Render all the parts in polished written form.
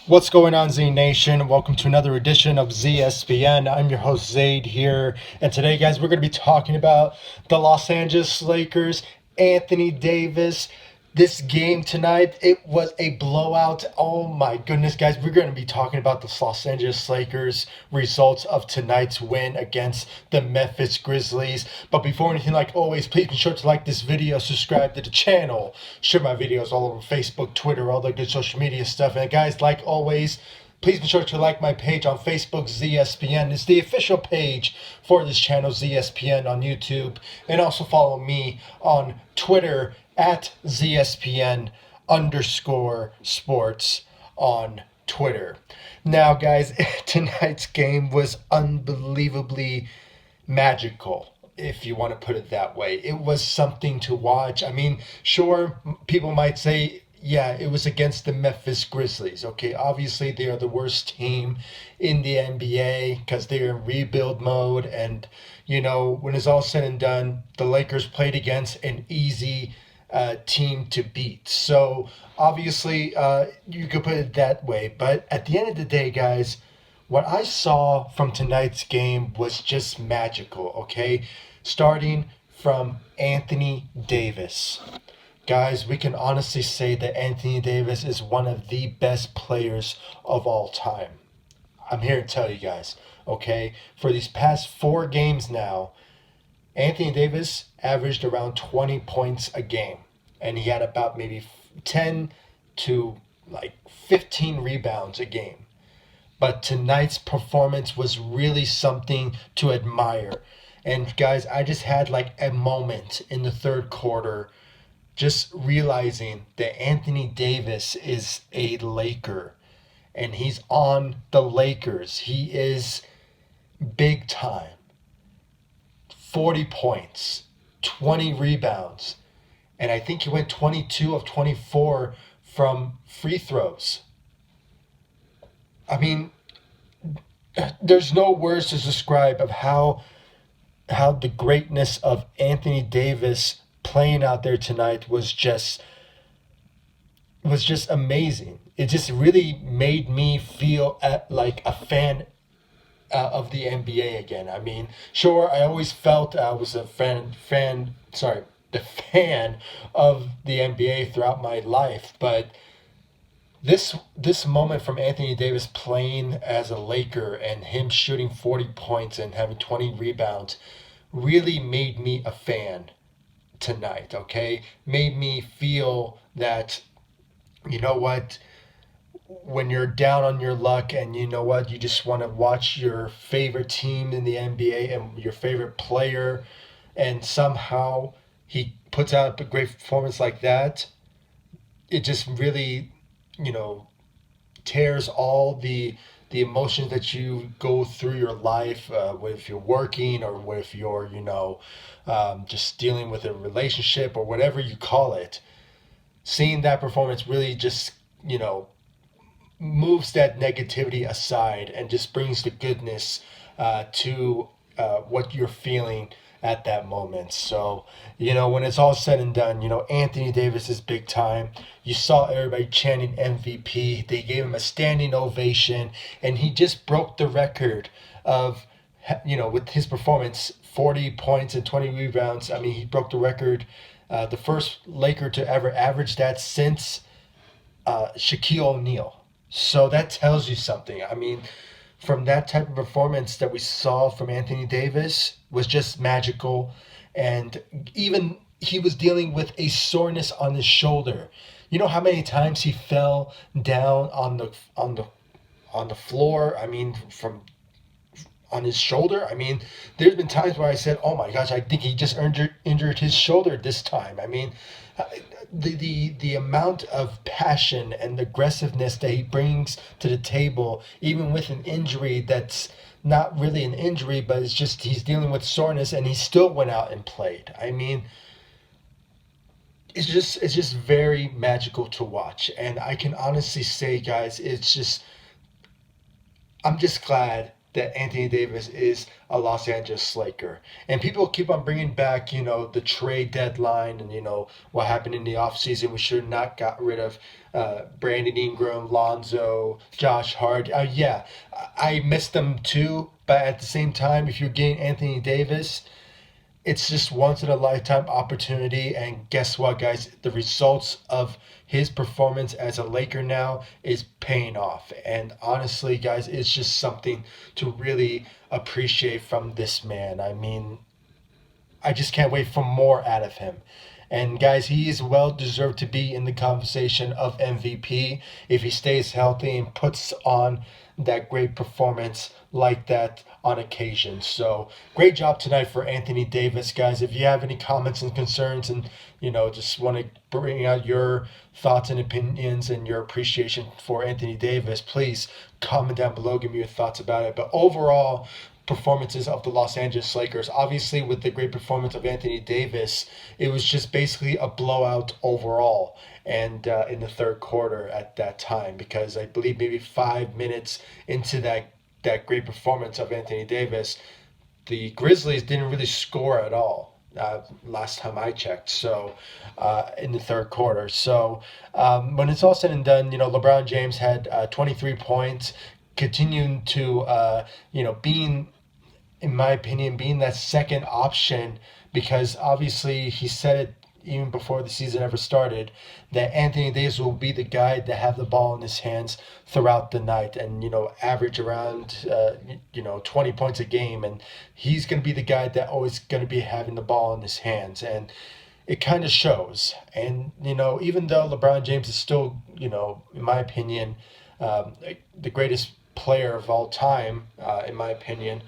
What's going on, Z Nation? Welcome to another edition of ZSPN. I'm your host, Zaid here. And today, guys, we're going to be talking about the Los Angeles Lakers, Anthony Davis. This game tonight, it was a blowout. Oh my goodness, guys. We're going to be talking about the Los Angeles Lakers results of tonight's win against the Memphis Grizzlies. But before anything, like always, please be sure to like this video, subscribe to the channel, share my videos all over Facebook, Twitter, all the good social media stuff. And guys, like always, please be sure to like my page on Facebook, ZSPN. It's the official page for this channel, ZSPN, on YouTube. And also follow me on Twitter at ZSPN_sports on Twitter. Now, guys, tonight's game was unbelievably magical, if you want to put it that way. It was something to watch. I mean, sure, people might say, yeah, it was against the Memphis Grizzlies. Okay, obviously they are the worst team in the NBA because they're in rebuild mode. And, you know, when it's all said and done, the Lakers played against an easy team to beat. So obviously you could put it that way. But at the end of the day, guys, what I saw from tonight's game was just magical, okay? Starting from Anthony Davis. Guys, we can honestly say that Anthony Davis is one of the best players of all time. I'm here to tell you guys, okay? For these past 4 games now, Anthony Davis averaged around 20 points a game. And he had about maybe 10 to like 15 rebounds a game. But tonight's performance was really something to admire. And guys, I just had like a moment in the third quarter just realizing that Anthony Davis is a Laker. And he's on the Lakers. He is big time. 40 points, 20 rebounds, and I think he went 22 of 24 from free throws. I mean, there's no words to describe of how the greatness of Anthony Davis playing out there tonight was just amazing. It just really made me feel like a fan of the NBA again. I mean, sure, I always felt I was a fan of the NBA throughout my life, but this moment from Anthony Davis playing as a Laker and him shooting 40 points and having 20 rebounds really made me a fan tonight, okay? Made me feel that, you know what, when you're down on your luck and you know what, you just want to watch your favorite team in the NBA and your favorite player, and somehow he puts out a great performance like that, it just really, you know, tears all the emotions that you go through your life, if you're working or if you're, you know, just dealing with a relationship or whatever you call it. Seeing that performance really just, you know, moves that negativity aside and just brings the goodness to what you're feeling at that moment. So, you know, when it's all said and done, you know, Anthony Davis is big time. You saw everybody chanting MVP. They gave him a standing ovation, and he just broke the record of, you know, with his performance, 40 points and 20 rebounds. I mean, he broke the record, the first Laker to ever average that since Shaquille O'Neal. So that tells you something. I mean, from that type of performance that we saw from Anthony Davis was just magical. And even he was dealing with a soreness on his shoulder. You know how many times he fell down on the floor? I mean, from on his shoulder. I mean, there's been times where I said, "Oh my gosh, I think he just injured his shoulder this time." I mean, the amount of passion and aggressiveness that he brings to the table, even with an injury that's not really an injury, but it's just he's dealing with soreness, and he still went out and played. I mean, it's just very magical to watch, and I can honestly say, guys, I'm just glad that Anthony Davis is a Los Angeles Laker. And people keep on bringing back, the trade deadline and, what happened in the offseason. We should have not got rid of Brandon Ingram, Lonzo, Josh Hart. Yeah, I missed them too. But at the same time, if you're getting Anthony Davis, it's just once in a lifetime opportunity. And guess what, guys? The results of his performance as a Laker now is paying off. And honestly, guys, it's just something to really appreciate from this man. I mean, I just can't wait for more out of him. And guys, he is well deserved to be in the conversation of MVP if he stays healthy and puts on that great performance like that on occasion. So great job tonight for Anthony Davis, guys. If you have any comments and concerns and just want to bring out your thoughts and opinions and your appreciation for Anthony Davis, please comment down below, give me your thoughts about it. But overall, performances of the Los Angeles Lakers. Obviously, with the great performance of Anthony Davis, it was just basically a blowout overall. And in the third quarter at that time, because I believe maybe 5 minutes into that great performance of Anthony Davis, the Grizzlies didn't really score at all. Last time I checked, so in the third quarter. So when it's all said and done, LeBron James had 23 points, continuing to, being, in my opinion, being that second option, because obviously he said it even before the season ever started, that Anthony Davis will be the guy that have the ball in his hands throughout the night and, average around, 20 points a game. And he's going to be the guy that always going to be having the ball in his hands. And it kind of shows. And, even though LeBron James is still, in my opinion, the greatest player of all time, in my opinion,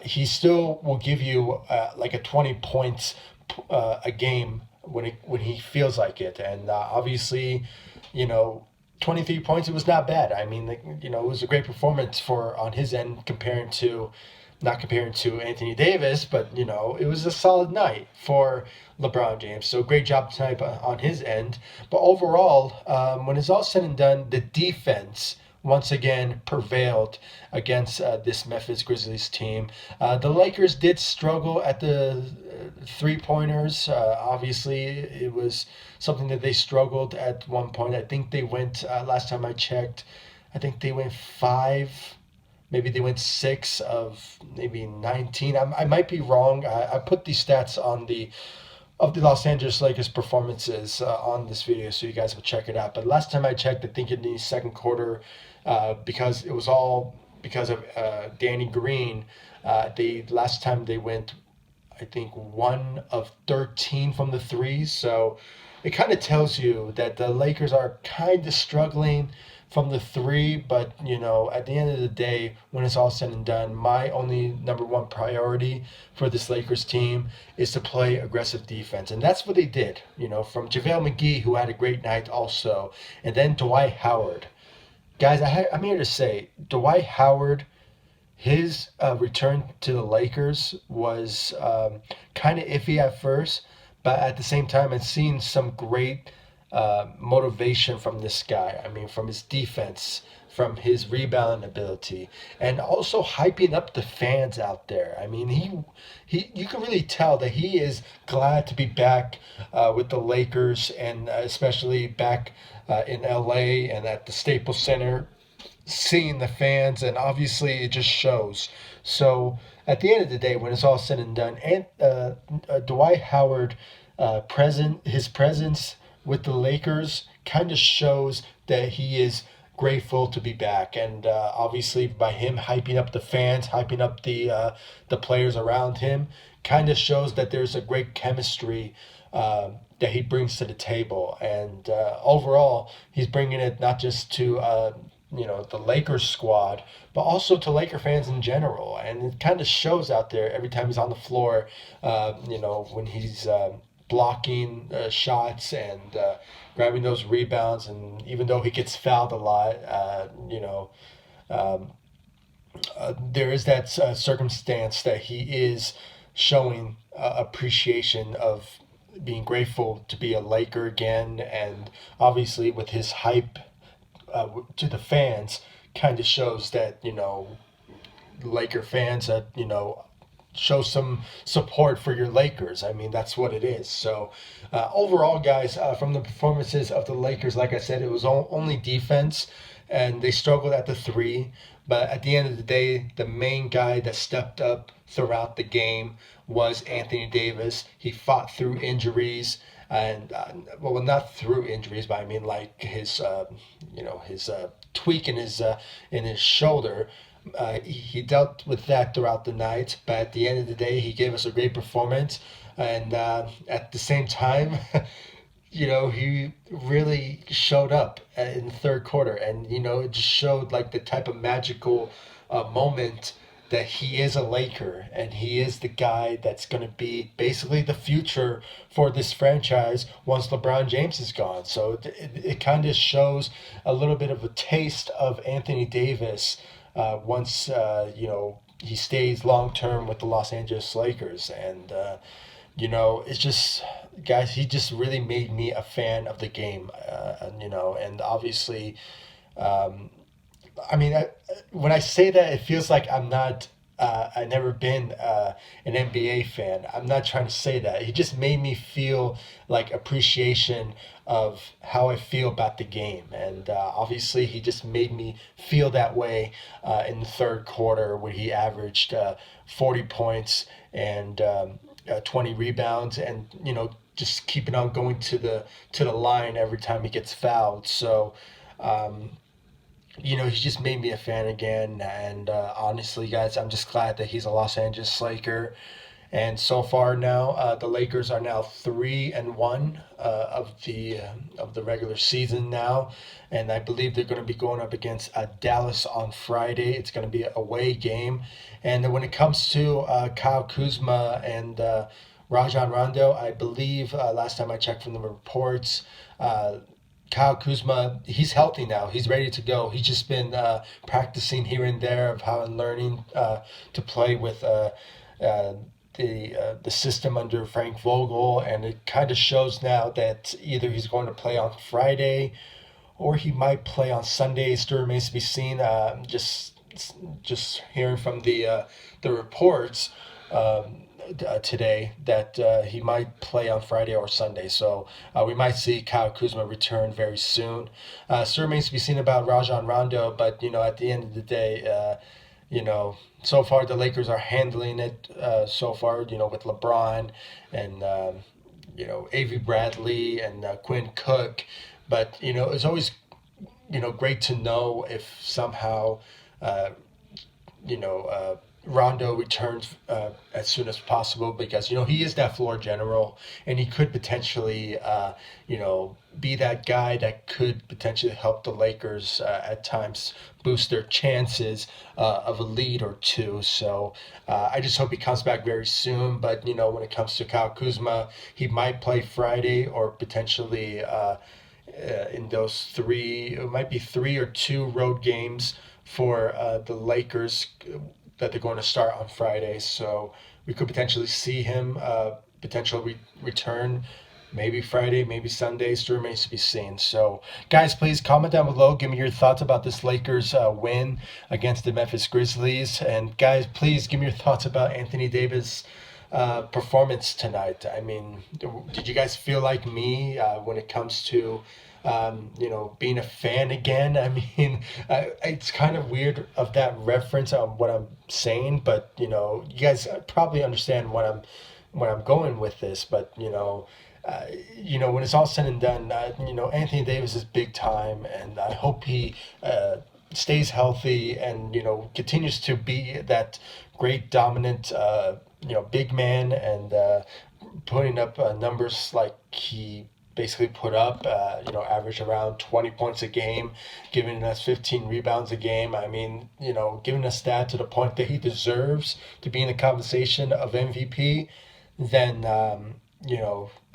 he still will give you like a 20 points a game when he feels like it. And obviously, 23 points, it was not bad. I mean, it was a great performance on his end not comparing to Anthony Davis, but, it was a solid night for LeBron James. So great job tonight on his end. But overall, when it's all said and done, the defense once again prevailed against this Memphis Grizzlies team. The Lakers did struggle at the three-pointers. Obviously, it was something that they struggled at one point. I think they went, last time I checked, I think they went 5, maybe they went 6 of maybe 19. I might be wrong. I put these stats of the Los Angeles Lakers performances on this video, so you guys will check it out. But last time I checked, I think in the second quarter, because it was all because of Danny Green, last time they went, I think, 1 of 13 from the threes. So it kind of tells you that the Lakers are kind of struggling from the three, but at the end of the day, when it's all said and done, my only number one priority for this Lakers team is to play aggressive defense, and that's what they did. From JaVale McGee, who had a great night also, and then Dwight Howard. Guys, I'm here to say, Dwight Howard, his return to the Lakers was kind of iffy at first, but at the same time, I've seen some great motivation from this guy. I mean, from his defense, from his rebound ability, and also hyping up the fans out there. I mean, you can really tell that he is glad to be back with the Lakers, and especially back in LA and at the Staples Center, seeing the fans, and obviously it just shows. So at the end of the day, when it's all said and done, and Dwight Howard his presence with the Lakers kind of shows that he is grateful to be back. And obviously by him hyping up the fans, hyping up the players around him, kind of shows that there's a great chemistry that he brings to the table. And overall, he's bringing it not just to the Lakers squad, but also to Laker fans in general. And it kind of shows out there every time he's on the floor, when he's blocking shots and grabbing those rebounds. And even though he gets fouled a lot, there is that circumstance that he is showing appreciation of being grateful to be a Laker again. And obviously with his hype to the fans, kind of shows that Laker fans that, show some support for your Lakers. I mean, that's what it is. So, overall, guys, from the performances of the Lakers, like I said, it was only defense, and they struggled at the three. But at the end of the day, the main guy that stepped up throughout the game was Anthony Davis. He fought through injuries. And well, not through injuries, but I mean like his tweak in his shoulder. He dealt with that throughout the night, but at the end of the day, he gave us a great performance. And at the same time, he really showed up in the third quarter, and it just showed like the type of magical moment that he is a Laker, and he is the guy that's going to be basically the future for this franchise once LeBron James is gone. So it kind of shows a little bit of a taste of Anthony Davis once he stays long term with the Los Angeles Lakers. And it's just, guys, he just really made me a fan of the game. And obviously, I mean, when I say that, it feels like I'm not. I've never been an NBA fan. I'm not trying to say that. He just made me feel like appreciation of how I feel about the game, and obviously, he just made me feel that way in the third quarter, where he averaged 40 points and 20 rebounds, and just keeping on going to the line every time he gets fouled. So. He just made me a fan again. And honestly, guys, I'm just glad that he's a Los Angeles Laker. And so far now, the Lakers are now 3-1 of the regular season now, and I believe they're going to be going up against Dallas on Friday. It's going to be an away game, and when it comes to Kyle Kuzma and Rajon Rondo, I believe last time I checked from the reports. Kyle Kuzma, he's healthy now. He's ready to go. He's just been practicing here and there of how and learning to play with the system under Frank Vogel, and it kind of shows now that either he's going to play on Friday or he might play on Sunday. Still remains to be seen. Just hearing from the reports. Today that he might play on Friday or Sunday. So we might see Kyle Kuzma return very soon. Still remains to be seen about Rajon Rondo, but at the end of the day, so far the Lakers are handling it so far, with LeBron and Avery Bradley and Quinn Cook. But it's always great to know if somehow Rondo returns as soon as possible, because he is that floor general, and he could potentially be that guy that could potentially help the Lakers at times boost their chances of a lead or two. So I just hope he comes back very soon. But when it comes to Kyle Kuzma, he might play Friday or potentially in those three. It might be 3 or 2 road games for the Lakers that they're going to start on Friday. So we could potentially see him return maybe Friday, maybe Sunday. Still remains to be seen. So guys, please comment down below. Give me your thoughts about this Lakers win against the Memphis Grizzlies. And guys, please give me your thoughts about Anthony Davis' performance tonight. I mean, did you guys feel like me when it comes to being a fan again? I mean, it's kind of weird of that reference on what I'm saying, but you guys probably understand what I'm going with this. But when it's all said and done, Anthony Davis is big time, and I hope he stays healthy and continues to be that great dominant big man, and putting up numbers like he basically put up, average around 20 points a game, giving us 15 rebounds a game. I mean, giving us that to the point that he deserves to be in the conversation of MVP, then,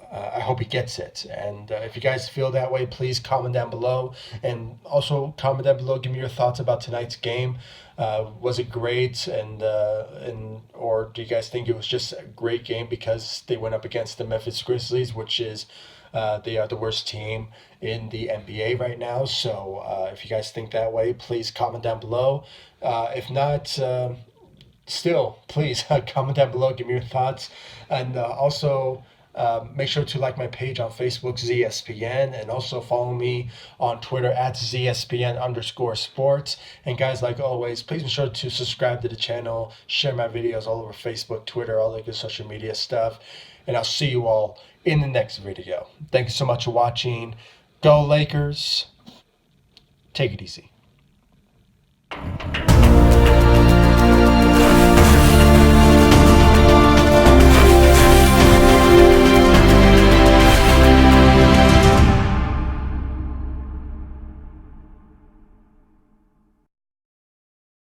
I hope he gets it. And if you guys feel that way, please comment down below. And also comment down below, give me your thoughts about tonight's game. Was it great? And or do you guys think it was just a great game because they went up against the Memphis Grizzlies, which is they are the worst team in the NBA right now. So if you guys think that way, please comment down below. If not, still, please comment down below, give me your thoughts, and also make sure to like my page on Facebook, ZSPN, and also follow me on Twitter at ZSPN_sports. And guys, like always, please be sure to subscribe to the channel, share my videos all over Facebook, Twitter, all the good social media stuff. And I'll see you all in the next video. Thank you so much for watching. Go Lakers. Take it easy.